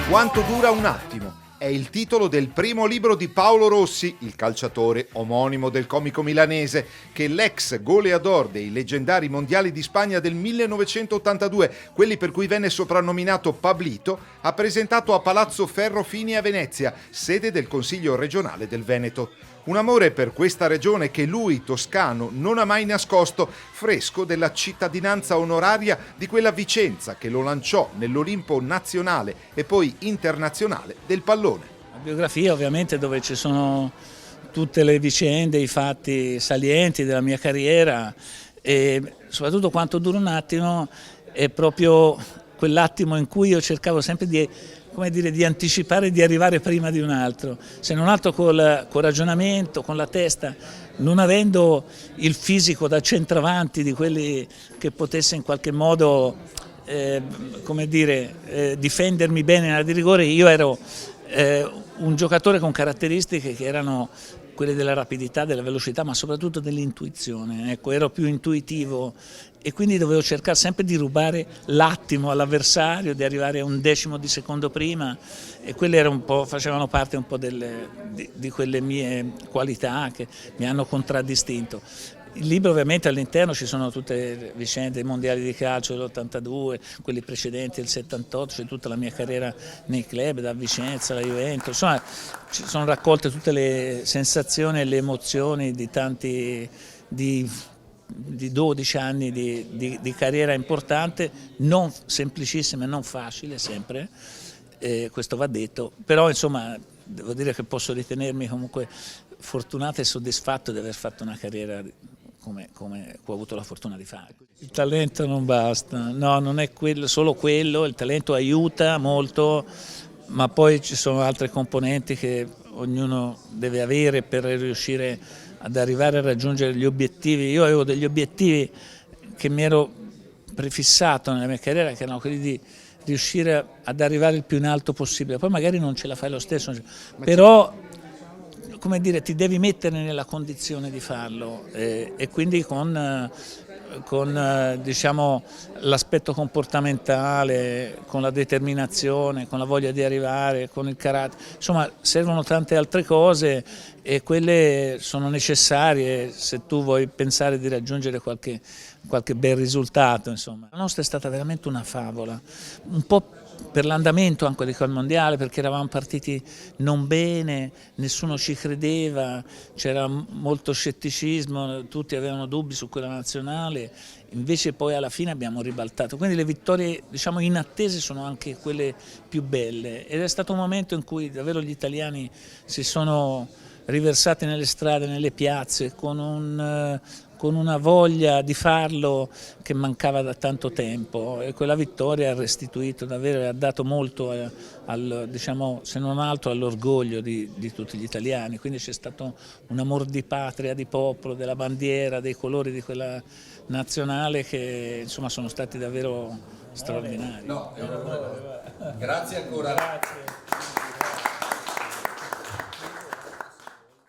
Quanto dura un attimo? È il titolo del primo libro di Paolo Rossi, il calciatore omonimo del comico milanese, che l'ex goleador dei leggendari mondiali di Spagna del 1982, quelli per cui venne soprannominato Pablito, ha presentato a Palazzo Ferrofini a Venezia, sede del Consiglio regionale del Veneto. Un amore per questa regione che lui, toscano, non ha mai nascosto, fresco della cittadinanza onoraria di quella Vicenza che lo lanciò nell'Olimpo nazionale e poi internazionale del pallone. La biografia ovviamente dove ci sono tutte le vicende, i fatti salienti della mia carriera e soprattutto quanto dura un attimo è proprio quell'attimo in cui io cercavo sempre di anticipare, di arrivare prima di un altro, se non altro col ragionamento, con la testa, non avendo il fisico da centravanti di quelli che potesse in qualche modo difendermi bene nella di rigore. Io ero un giocatore con caratteristiche che erano quelle della rapidità, della velocità, ma soprattutto dell'intuizione. Ecco, ero più intuitivo e quindi dovevo cercare sempre di rubare l'attimo all'avversario, di arrivare a un decimo di secondo prima, e quelle facevano parte un po' di quelle mie qualità che mi hanno contraddistinto. Il libro ovviamente all'interno ci sono tutte le vicende dei mondiali di calcio dell'82, quelli precedenti del 78, c'è tutta la mia carriera nei club, da Vicenza alla Juventus, insomma ci sono raccolte tutte le sensazioni e le emozioni di 12 anni di carriera importante, non semplicissima e non facile sempre, questo va detto, però insomma devo dire che posso ritenermi comunque fortunato e soddisfatto di aver fatto una carriera come ho avuto la fortuna di fare. Il talento non basta, no, non è solo quello, il talento aiuta molto, ma poi ci sono altre componenti che ognuno deve avere per riuscire ad arrivare a raggiungere gli obiettivi. Io avevo degli obiettivi che mi ero prefissato nella mia carriera, che erano quelli di riuscire ad arrivare il più in alto possibile, poi magari non ce la fai lo stesso, però come dire, ti devi mettere nella condizione di farlo e quindi con diciamo, l'aspetto comportamentale, con la determinazione, con la voglia di arrivare, con il carattere, insomma servono tante altre cose e quelle sono necessarie se tu vuoi pensare di raggiungere qualche bel risultato. Insomma. La nostra è stata veramente una favola, un po' per l'andamento anche di quel mondiale, perché eravamo partiti non bene, nessuno ci credeva, c'era molto scetticismo, tutti avevano dubbi su quella nazionale, invece poi alla fine abbiamo ribaltato, quindi le vittorie diciamo inattese sono anche quelle più belle ed è stato un momento in cui davvero gli italiani si sono riversati nelle strade, nelle piazze con una voglia di farlo che mancava da tanto tempo e quella vittoria ha restituito davvero, ha dato molto diciamo, se non altro all'orgoglio di tutti gli italiani, quindi c'è stato un amor di patria, di popolo, della bandiera, dei colori di quella nazionale che insomma sono stati davvero straordinari. No, grazie ancora. Grazie.